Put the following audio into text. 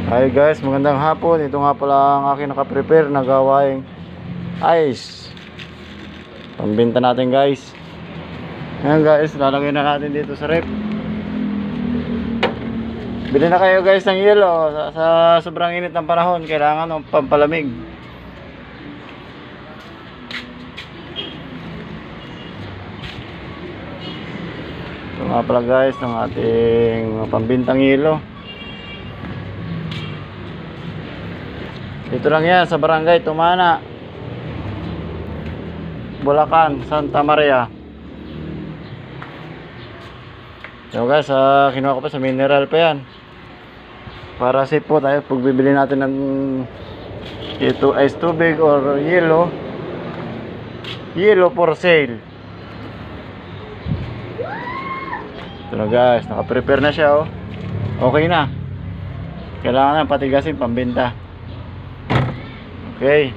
Hi guys, magandang hapon. Ito nga pala ang aking nakaprepare na gawaing ice. Pambenta natin guys. Ngayon guys, lalagay na natin dito sa rep. Bili na kayo guys ng yelo. Sa sobrang init ng panahon, kailangan ng pampalamig. Ito nga pala guys ng ating pambintang yelo. Dito lang yan sa Barangay Tumana, Bulacan, Santa Maria. So guys, kinuha ko pa sa mineral pa yan. Para safe po tayo pag bibili natin ng ito ice tubig or yelo. Yelo for sale. Ito na guys, naka-prepare na siya oh. Okay na. Kailangan na patigasin pambenta. Okay.